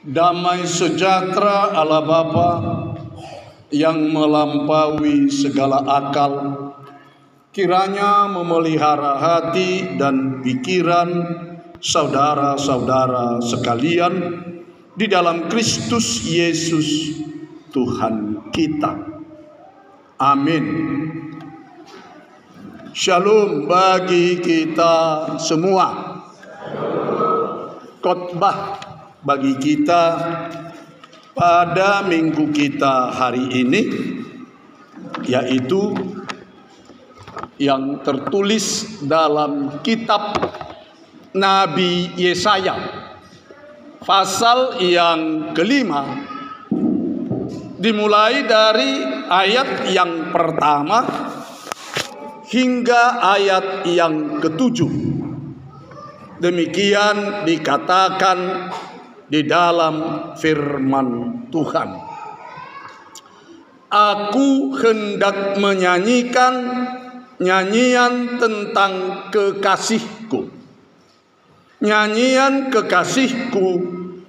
Damai sejahtera Allah Bapa yang melampaui segala akal, kiranya memelihara hati dan pikiran saudara-saudara sekalian di dalam Kristus Yesus Tuhan kita. Amin. Shalom bagi kita semua. Khotbah bagi kita pada minggu kita hari ini yaitu yang tertulis dalam kitab Nabi Yesaya pasal yang kelima, dimulai dari ayat yang pertama hingga ayat yang ketujuh. Demikian dikatakan di dalam firman Tuhan. Aku hendak menyanyikan nyanyian tentang kekasihku. Nyanyian kekasihku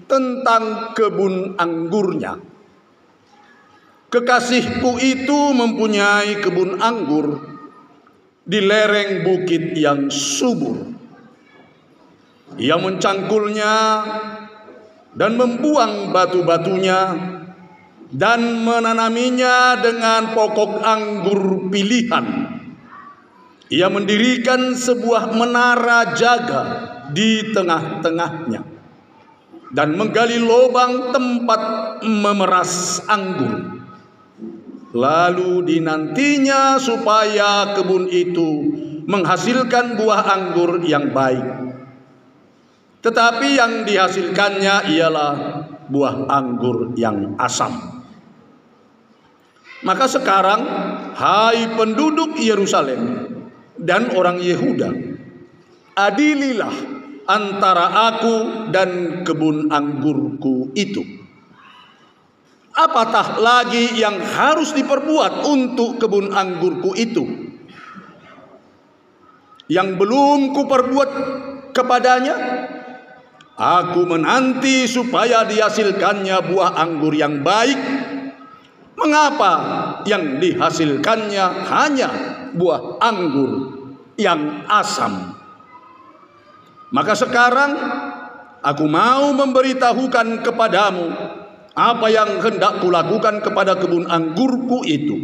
tentang kebun anggurnya. Kekasihku itu mempunyai kebun anggur di lereng bukit yang subur. Ia mencangkulnya dan membuang batu-batunya dan menanaminya dengan pokok anggur pilihan. Ia mendirikan sebuah menara jaga di tengah-tengahnya dan menggali lubang tempat memeras anggur. Lalu dinantinya supaya kebun itu menghasilkan buah anggur yang baik. Tetapi yang dihasilkannya ialah buah anggur yang asam. Maka sekarang, hai penduduk Yerusalem dan orang Yehuda, adililah antara aku dan kebun anggurku itu. Apatah lagi yang harus diperbuat untuk kebun anggurku itu yang belum kuperbuat kepadanya? Aku menanti supaya dihasilkannya buah anggur yang baik. Mengapa yang dihasilkannya hanya buah anggur yang asam? Maka sekarang aku mau memberitahukan kepadamu apa yang hendak kulakukan kepada kebun anggurku itu.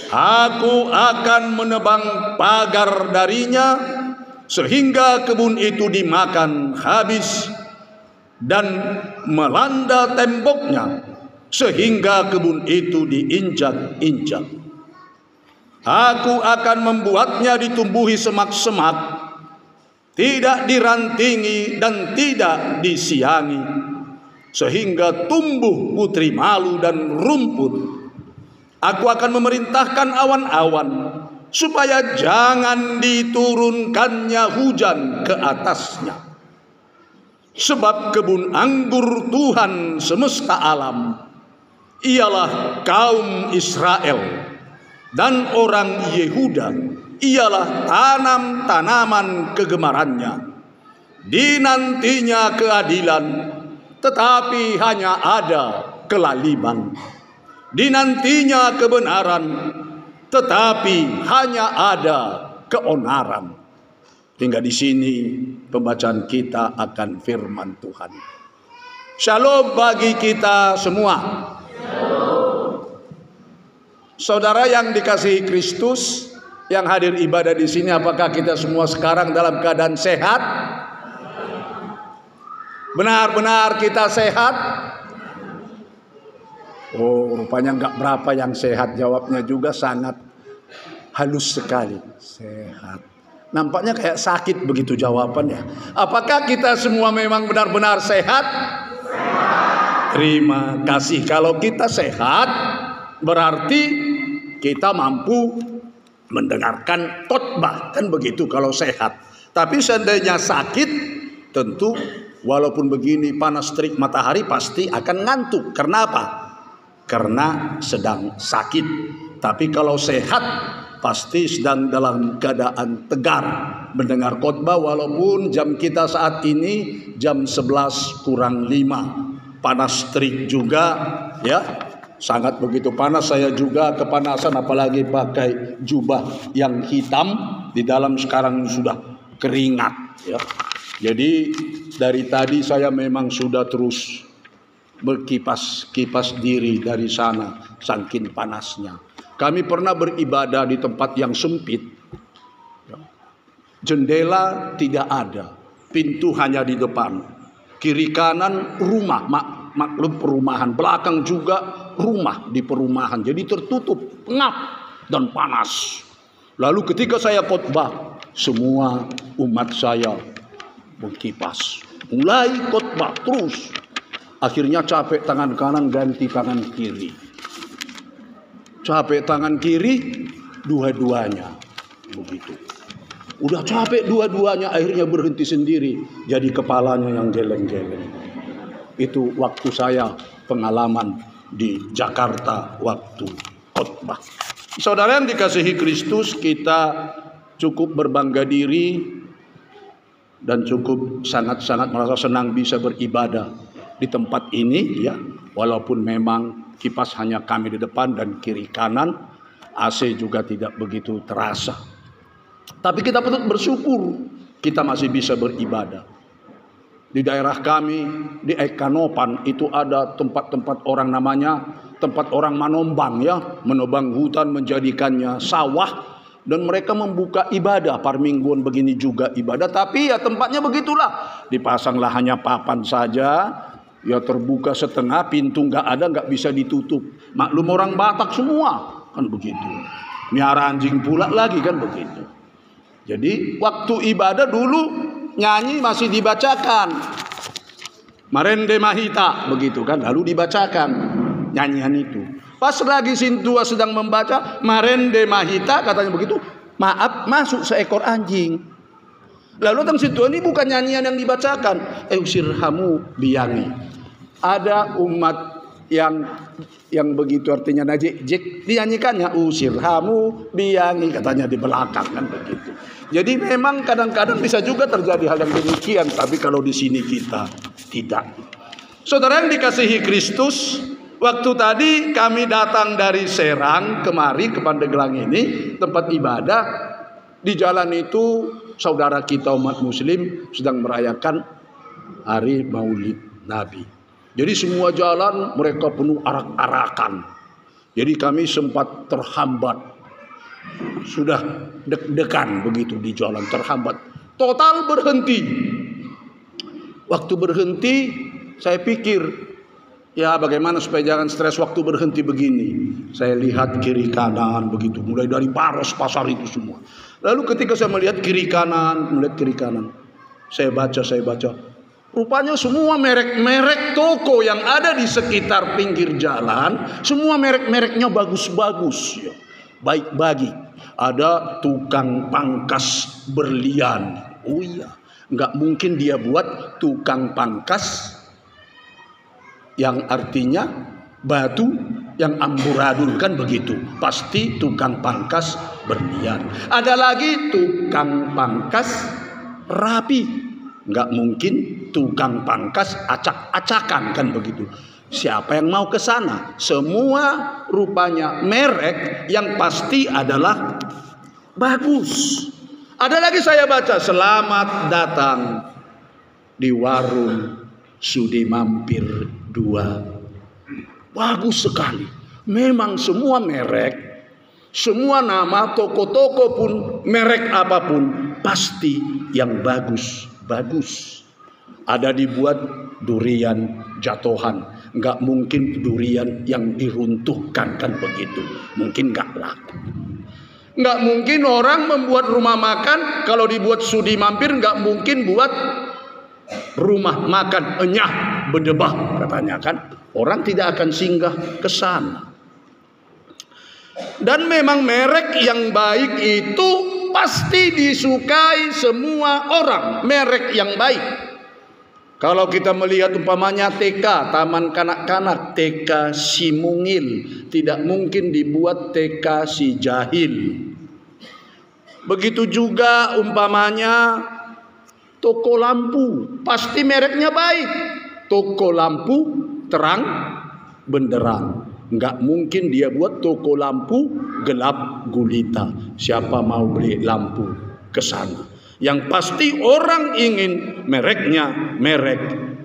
Aku akan menebang pagar darinya sehingga kebun itu dimakan habis dan melanda temboknya sehingga kebun itu diinjak-injak. Aku akan membuatnya ditumbuhi semak-semak, tidak dirantingi dan tidak disiangi, sehingga tumbuh putri malu dan rumput. Aku akan memerintahkan awan-awan supaya jangan diturunkannya hujan ke atasnya. Sebab kebun anggur Tuhan semesta alam ialah kaum Israel, dan orang Yehuda ialah tanam-tanaman kegemarannya. Dinantinya keadilan, tetapi hanya ada kelaliman. Dinantinya kebenaran, tetapi hanya ada keonaran. Hingga di sini pembacaan kita akan firman Tuhan. Shalom bagi kita semua. Saudara yang dikasihi Kristus, yang hadir ibadah di sini, apakah kita semua sekarang dalam keadaan sehat? Benar-benar kita sehat? Oh, rupanya enggak berapa yang sehat. Jawabnya juga sangat halus sekali. Sehat. Nampaknya kayak sakit begitu jawabannya. Apakah kita semua memang benar-benar sehat? Sehat. Terima kasih. Kalau kita sehat, berarti kita mampu mendengarkan khotbah. Kan begitu kalau sehat. Tapi seandainya sakit, tentu walaupun begini panas terik matahari pasti akan ngantuk. Karena apa? Karena sedang sakit. Tapi kalau sehat pasti sedang dalam keadaan tegar mendengar khotbah, walaupun jam kita saat ini jam 11 kurang 5. panas terik juga, ya. Sangat begitu panas, saya juga kepanasan apalagi pakai jubah yang hitam, di dalam sekarang sudah keringat, ya. Jadi dari tadi saya memang sudah terus berkipas diri dari sana saking panasnya. Kami pernah beribadah di tempat yang sempit, jendela tidak ada, pintu hanya di depan, kiri kanan rumah, maklum perumahan, belakang juga rumah di perumahan, jadi tertutup, pengap dan panas. Lalu ketika saya khotbah, semua umat saya berkipas, mulai khotbah terus. Akhirnya capek tangan kanan ganti tangan kiri, capek tangan kiri dua-duanya begitu. Udah capek dua-duanya, akhirnya berhenti sendiri, jadi kepalanya yang geleng-geleng. Itu waktu saya pengalaman di Jakarta waktu khotbah. Saudara yang dikasihi Kristus, kita cukup berbangga diri dan cukup sangat-sangat merasa senang bisa beribadah di tempat ini, ya. Walaupun memang kipas hanya kami di depan dan kiri kanan, AC juga tidak begitu terasa. Tapi kita patut bersyukur kita masih bisa beribadah. Di daerah kami, di Ekanopan, itu ada tempat-tempat orang namanya tempat orang manombang, ya, menobang hutan menjadikannya sawah, dan mereka membuka ibadah par mingguan begini juga ibadah. Tapi ya tempatnya begitulah, dipasanglah hanya papan saja, ya terbuka setengah, pintu nggak ada, nggak bisa ditutup. Maklum orang Batak semua kan begitu, miara anjing pula lagi kan begitu. Jadi waktu ibadah dulu nyanyi masih dibacakan Marende Mahita begitu kan, lalu dibacakan nyanyian itu. Pas lagi Sintua sedang membaca Marende Mahita, katanya begitu, maaf, masuk seekor anjing. Lalu tentang Sintua ini bukan nyanyian yang dibacakan, Eusirhamu Biyangi. Ada umat yang begitu, artinya najik dinyanyikannya Usirhamu Biyangi, katanya di belakang kan begitu. Jadi memang kadang-kadang bisa juga terjadi hal yang demikian, tapi kalau di sini kita tidak. Saudara yang dikasihi Kristus, waktu tadi kami datang dari Serang kemari ke Pandeglang ini tempat ibadah. Di jalan itu saudara kita umat Muslim sedang merayakan hari Maulid Nabi. Jadi semua jalan mereka penuh arak-arakan. Jadi kami sempat terhambat. Sudah deg-degan begitu di jalan, terhambat. Total berhenti. Waktu berhenti saya pikir, ya bagaimana supaya jangan stres waktu berhenti begini. Saya lihat kiri kanan begitu, mulai dari Paros, pasar itu semua. Lalu ketika saya melihat kiri kanan, saya baca. Rupanya semua merek-merek toko yang ada di sekitar pinggir jalan, semua merek-mereknya bagus-bagus, ya. Baik bagi. Ada tukang pangkas berlian. Oh iya, nggak mungkin dia buat tukang pangkas yang artinya batu yang amburadul kan begitu. Pasti tukang pangkas berlian. Ada lagi tukang pangkas rapi. Nggak mungkin tukang pangkas acak-acakan kan begitu. Siapa yang mau ke sana? Semua rupanya merek yang pasti adalah bagus. Ada lagi saya baca, selamat datang di warung Sudi Mampir 2. Bagus sekali. Memang semua merek, semua nama toko-toko pun, merek apapun, pasti yang bagus. Ada dibuat durian jatuhan, nggak mungkin durian yang diruntuhkan kan begitu, mungkin nggak laku. Nggak mungkin orang membuat rumah makan, kalau dibuat Sudi Mampir nggak mungkin buat rumah makan enyah bedebah katanya kan, orang tidak akan singgah ke sana. Dan memang merek yang baik itu pasti disukai semua orang, merek yang baik. Kalau kita melihat umpamanya TK, Taman Kanak-kanak, TK si mungil, tidak mungkin dibuat TK si jahil. Begitu juga umpamanya toko lampu, pasti mereknya baik. Toko lampu terang benderang. Nggak mungkin dia buat toko lampu gelap gulita. Siapa mau beli lampu ke sana? Yang pasti orang ingin mereknya merek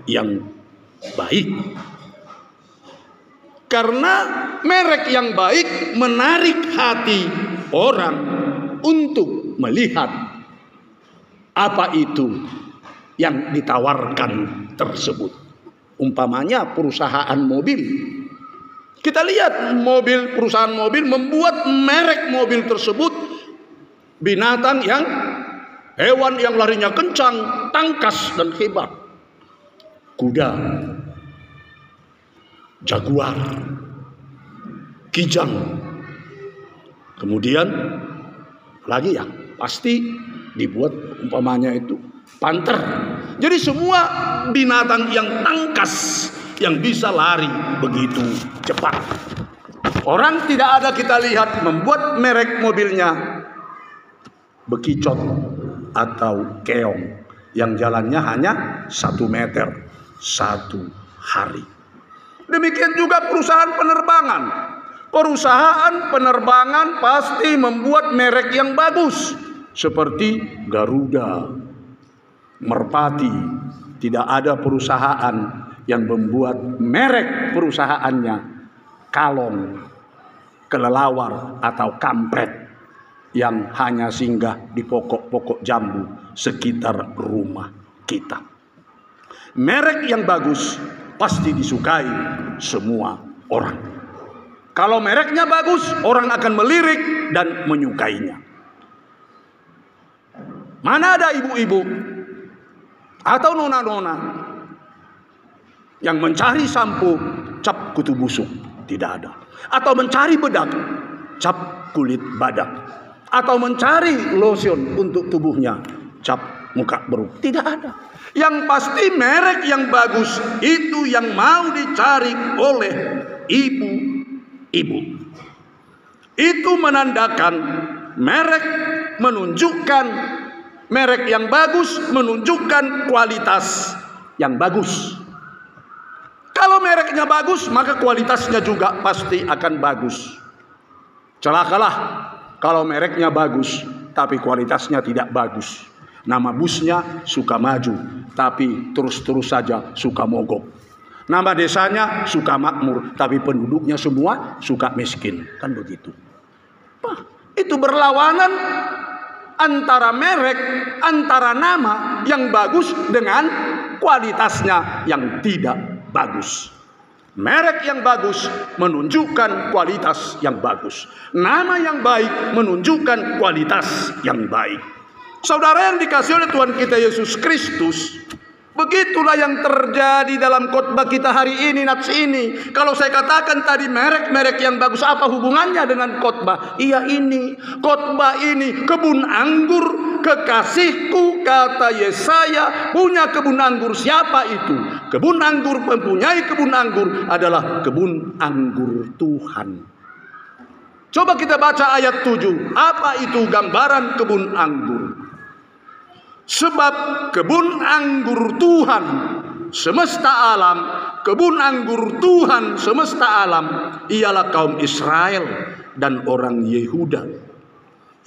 yang baik. Karena merek yang baik menarik hati orang untuk melihat apa itu yang ditawarkan tersebut. Umpamanya perusahaan mobil. Kita lihat perusahaan mobil membuat merek mobil tersebut binatang hewan yang larinya kencang, tangkas dan hebat. Kuda, jaguar, kijang. Kemudian lagi pasti dibuat umpamanya itu panter. Jadi semua binatang yang tangkas, yang bisa lari begitu cepat. Orang tidak ada kita lihat membuat merek mobilnya bekicot atau keong yang jalannya hanya 1 meter 1 hari. Demikian juga perusahaan penerbangan. Perusahaan penerbangan pasti membuat merek yang bagus seperti Garuda, Merpati. Tidak ada perusahaan yang membuat merek perusahaannya kalong, kelelawar atau kampret yang hanya singgah di pokok-pokok jambu sekitar rumah kita. Merek yang bagus pasti disukai semua orang. Kalau mereknya bagus, orang akan melirik dan menyukainya. Mana ada ibu-ibu atau nona-nona yang mencari sampo cap kutu busuk? Tidak ada. Atau mencari bedak, cap kulit badak. Atau mencari lotion untuk tubuhnya, cap muka beruk. Tidak ada. Yang pasti merek yang bagus itu yang mau dicari oleh ibu-ibu. Itu menandakan merek yang bagus menunjukkan kualitas yang bagus. Kalau mereknya bagus, maka kualitasnya juga pasti akan bagus. Celakalah kalau mereknya bagus, tapi kualitasnya tidak bagus. Nama busnya suka maju, tapi terus-terus saja suka mogok. Nama desanya suka makmur, tapi penduduknya semua suka miskin. Kan begitu. Itu berlawanan antara merek, antara nama yang bagus dengan kualitasnya yang tidak bagus. Merek yang bagus menunjukkan kualitas yang bagus. Nama yang baik menunjukkan kualitas yang baik. Saudara yang dikasihi oleh Tuhan kita Yesus Kristus, begitulah yang terjadi dalam khotbah kita hari ini, nats ini. Kalau saya katakan tadi merek-merek yang bagus, apa hubungannya dengan khotbah? Iya, ini khotbah ini kebun anggur kekasihku, kata Yesaya, punya kebun anggur. Siapa itu? Kebun anggur, mempunyai kebun anggur adalah kebun anggur Tuhan. Coba kita baca ayat 7. Apa itu gambaran kebun anggur? Sebab kebun anggur Tuhan semesta alam, kebun anggur Tuhan semesta alam ialah kaum Israel dan orang Yehuda.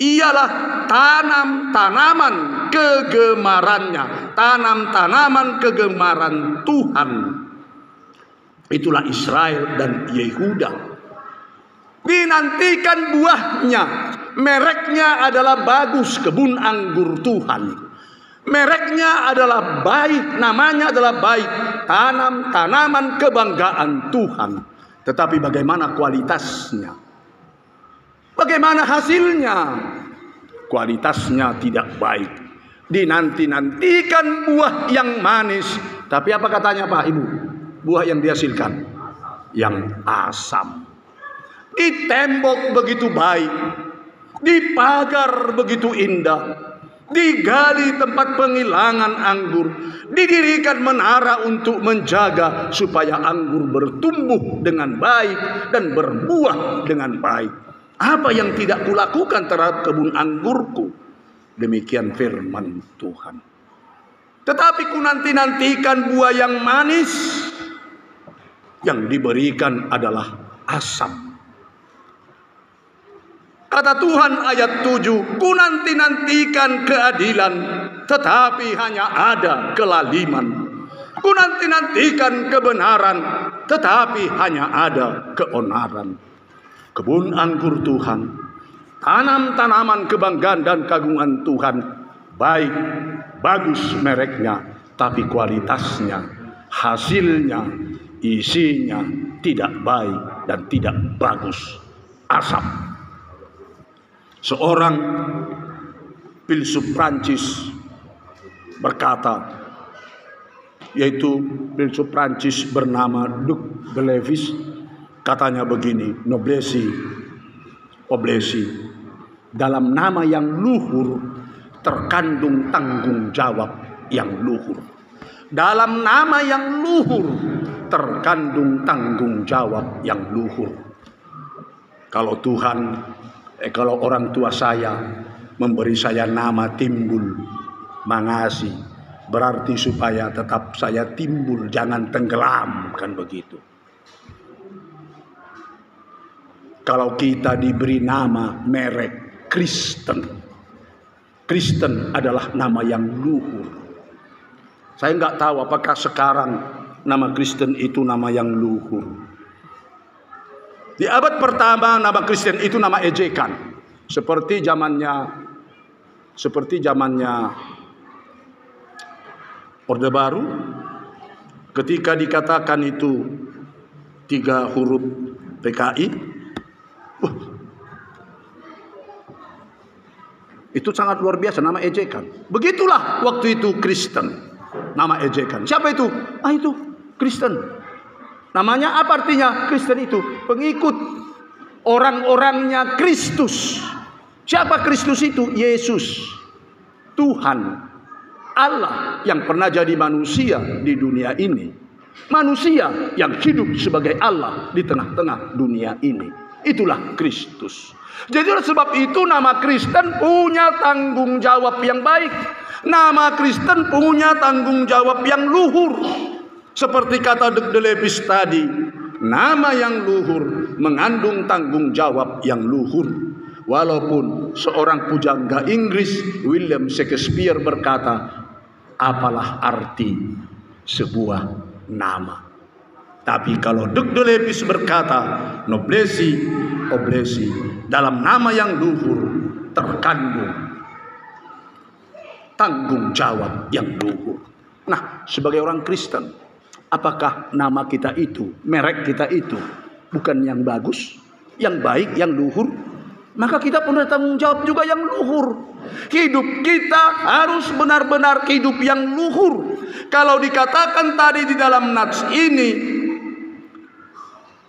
Ialah tanam-tanaman kegemarannya, tanam-tanaman kegemaran Tuhan. Itulah Israel dan Yehuda. Dinantikan buahnya, mereknya adalah bagus, kebun anggur Tuhan. Mereknya adalah baik, namanya adalah baik, tanaman kebanggaan Tuhan. Tetapi bagaimana kualitasnya? Bagaimana hasilnya? Kualitasnya tidak baik. Dinanti-nantikan buah yang manis. Tapi apa katanya Pak Ibu? Buah yang dihasilkan yang asam. Di tembok begitu baik, di pagar begitu indah, digali tempat pengilangan anggur, didirikan menara untuk menjaga supaya anggur bertumbuh dengan baik dan berbuah dengan baik. Apa yang tidak kulakukan terhadap kebun anggurku? Demikian firman Tuhan. Tetapi ku nanti-nantikan buah yang manis. yang diberikan adalah asap. Kata Tuhan ayat 7, ku nanti-nantikan keadilan, tetapi hanya ada kelaliman. Ku nanti-nantikan kebenaran, tetapi hanya ada keonaran. Kebun anggur Tuhan, tanam tanaman kebanggaan dan kagungan Tuhan, baik, bagus mereknya, tapi kualitasnya, hasilnya, isinya tidak baik dan tidak bagus, asap. Seorang filsuf Prancis berkata, yaitu filsuf Prancis bernama Duc de Levis, katanya begini, noblesse oblesi, dalam nama yang luhur terkandung tanggung jawab yang luhur. Dalam nama yang luhur terkandung tanggung jawab yang luhur. Kalau Tuhan, kalau orang tua saya memberi saya nama Timbul Mangasi, berarti supaya tetap saya timbul, jangan tenggelam, kan begitu. Kalau kita diberi nama merek Kristen, Kristen adalah nama yang luhur. Saya nggak tahu apakah sekarang nama Kristen itu nama yang luhur. Di abad pertama nama Kristen itu nama ejekan, seperti zamannya Orde Baru, ketika dikatakan itu 3 huruf PKI, itu sangat luar biasa, nama ejekan. Begitulah waktu itu Kristen, nama ejekan. Siapa itu? Itu Kristen. Namanya apa artinya Kristen itu? Pengikut orang-orangnya Kristus. Siapa Kristus itu? Yesus, Tuhan Allah yang pernah jadi manusia di dunia ini. Manusia yang hidup sebagai Allah di tengah-tengah dunia ini. Itulah Kristus. Jadi oleh sebab itu nama Kristen punya tanggung jawab yang baik. Nama Kristen punya tanggung jawab yang luhur. Seperti kata Duc de Levis tadi, nama yang luhur mengandung tanggung jawab yang luhur. Walaupun seorang pujangga Inggris, William Shakespeare, berkata, apalah arti sebuah nama. Tapi kalau Duc de Levis berkata, noblesse oblesi, dalam nama yang luhur terkandung tanggung jawab yang luhur. Nah, sebagai orang Kristen, apakah nama kita itu, merek kita itu bukan yang bagus, yang baik, yang luhur? Maka kita punya tanggung jawab juga yang luhur. Hidup kita harus benar-benar hidup yang luhur. Kalau dikatakan tadi di dalam nats ini,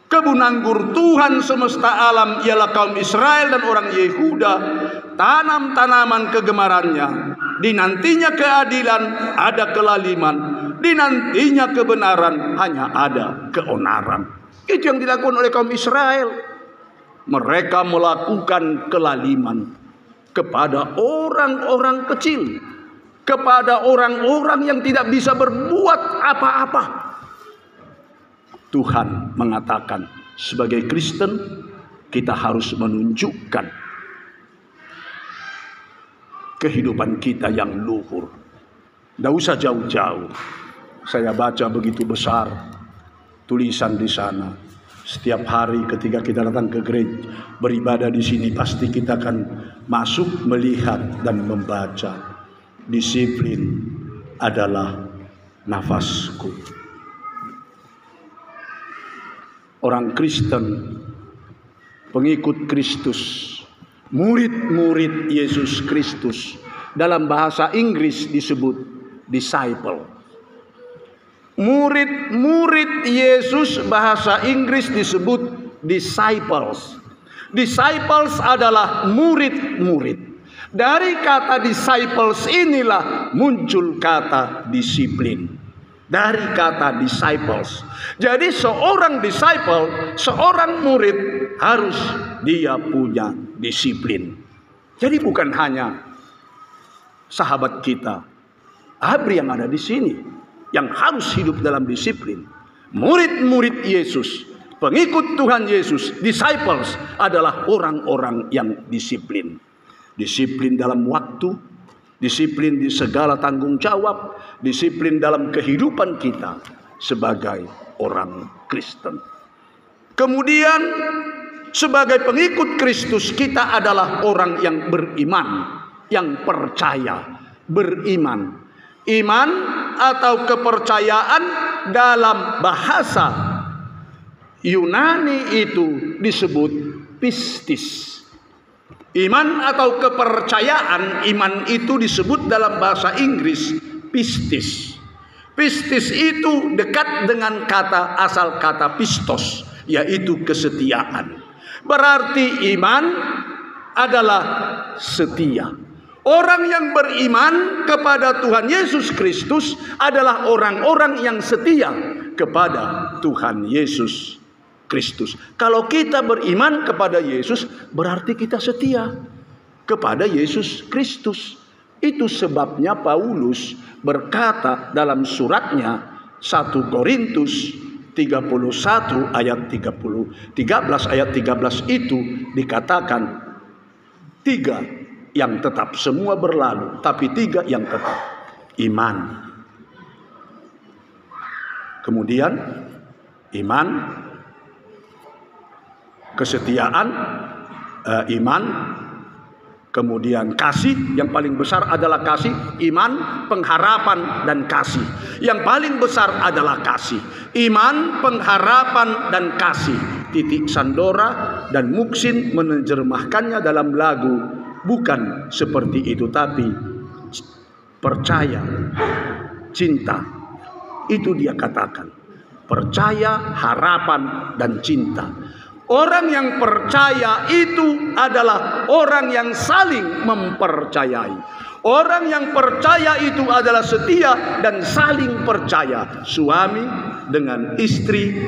kebun anggur Tuhan semesta alam ialah kaum Israel dan orang Yehuda, tanam tanaman kegemarannya, dinantinya keadilan ada kelaliman, dinantinya kebenaran hanya ada keonaran. Itu yang dilakukan oleh kaum Israel. Mereka melakukan kelaliman kepada orang-orang kecil, kepada orang-orang yang tidak bisa berbuat apa-apa. Tuhan mengatakan sebagai Kristen kita harus menunjukkan kehidupan kita yang luhur. Tidak usah jauh-jauh. Saya baca begitu besar tulisan di sana. Setiap hari ketika kita datang ke gereja beribadah di sini, pasti kita akan masuk, melihat dan membaca. Disiplin adalah nafasku. Orang Kristen, pengikut Kristus, murid-murid Yesus Kristus, dalam bahasa Inggris disebut disciple. Murid-murid Yesus bahasa Inggris disebut disciples. Disciples adalah murid-murid. Dari kata disciples inilah muncul kata disiplin. Dari kata disciples. Jadi seorang disciple, seorang murid harus dia punya disiplin. Jadi bukan hanya sahabat kita, Abri yang ada di sini yang harus hidup dalam disiplin. Murid-murid Yesus, pengikut Tuhan Yesus, disciples adalah orang-orang yang disiplin. Disiplin dalam waktu, disiplin di segala tanggung jawab, disiplin dalam kehidupan kita sebagai orang Kristen. Kemudian sebagai pengikut Kristus kita adalah orang yang beriman, yang percaya, beriman. Iman atau kepercayaan dalam bahasa Yunani itu disebut pistis. Iman atau kepercayaan, iman itu disebut dalam bahasa Inggris pistis. Pistis itu dekat dengan asal kata pistos, yaitu kesetiaan. Berarti iman adalah setia. Orang yang beriman kepada Tuhan Yesus Kristus adalah orang-orang yang setia kepada Tuhan Yesus Kristus. Kalau kita beriman kepada Yesus, berarti kita setia kepada Yesus Kristus. Itu sebabnya Paulus berkata dalam suratnya 1 Korintus 31 ayat 13 ayat 13 itu dikatakan 3 yang tetap, semua berlalu, tapi 3 yang tetap. Iman, kemudian iman, kesetiaan, iman, kemudian kasih. Yang paling besar adalah kasih. Iman, pengharapan, dan kasih. Yang paling besar adalah kasih. Iman, pengharapan, dan kasih. Titik Sandora dan Muksin menerjemahkannya dalam lagu bukan seperti itu, tapi percaya, cinta. Itu dia katakan. Percaya, harapan, dan cinta. Orang yang percaya itu adalah orang yang saling mempercayai. Orang yang percaya itu adalah setia dan saling percaya. Suami dengan istri,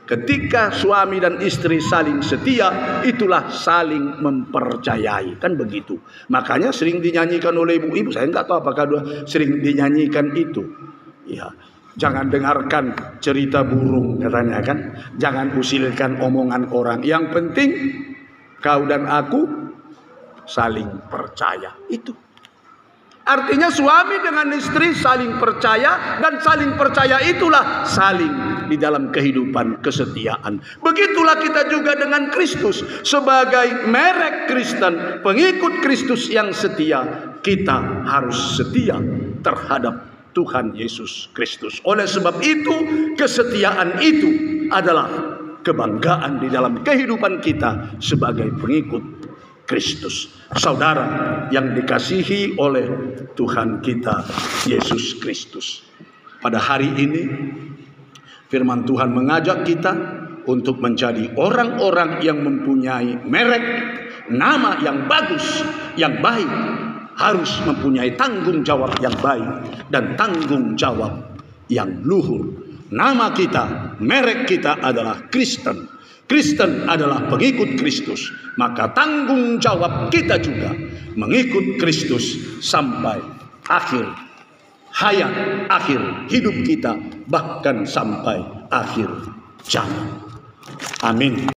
ketika suami dan istri saling setia, itulah saling mempercayai. Kan begitu. Makanya sering dinyanyikan oleh ibu-ibu. Saya nggak tahu apakah sering dinyanyikan itu. Ya, jangan dengarkan cerita burung katanya kan. Jangan usilkan omongan orang. Yang penting kau dan aku saling percaya. Itu. Artinya suami dengan istri saling percaya, dan saling percaya itulah saling di dalam kehidupan kesetiaan. Begitulah kita juga dengan Kristus. Sebagai merek Kristen, pengikut Kristus yang setia, kita harus setia terhadap Tuhan Yesus Kristus. Oleh sebab itu, kesetiaan itu adalah kebanggaan di dalam kehidupan kita sebagai pengikut Kristus. Saudara yang dikasihi oleh Tuhan kita Yesus Kristus, pada hari ini firman Tuhan mengajak kita untuk menjadi orang-orang yang mempunyai merek, nama yang bagus, yang baik. Harus mempunyai tanggung jawab yang baik dan tanggung jawab yang luhur. Nama kita, merek kita adalah Kristen. Kristen adalah pengikut Kristus. Maka tanggung jawab kita juga mengikut Kristus sampai akhir hayat, akhir hidup kita, bahkan sampai akhir zaman. Amin.